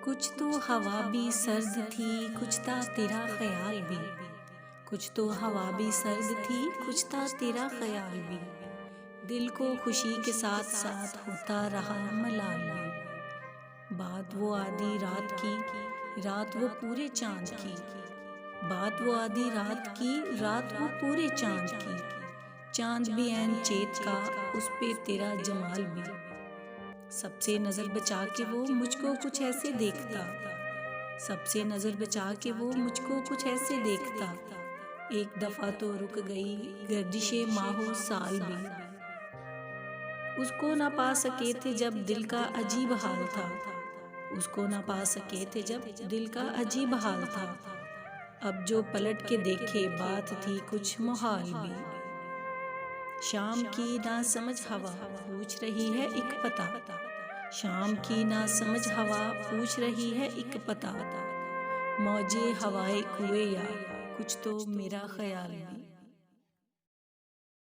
कुछ तो हवा भी सर्द थी, कुछ था तेरा ख्याल भी। कुछ तो हवा भी सर्द थी, कुछ था तेरा ख्याल भी। दिल को खुशी के साथ साथ होता रहा मलाल भी। बात वो आधी रात की, रात वो पूरे चांद की। बात वो आधी रात की, रात वो पूरे चांद की। चांद भी ऐन चेत का, उस पे तेरा जमाल भी। सबसे नजर बचा के वो मुझको कुछ ऐसे देखता। सबसे नजर बचा के वो मुझको कुछ ऐसे देखता। एक दफा तो रुक गई गर्दिशे माहो साल भी। उसको ना पा सके थे जब दिल का अजीब हाल था। उसको ना पा सके थे जब दिल का अजीब हाल था। अब जो पलट के देखे बात थी कुछ मुहाल भी। शाम की ना समझ हवा पूछ रही है एक पता। शाम की ना समझ हवा पूछ रही है एक पता। मौजे हवाए कुए या कुछ तो मेरा ख्याल भी।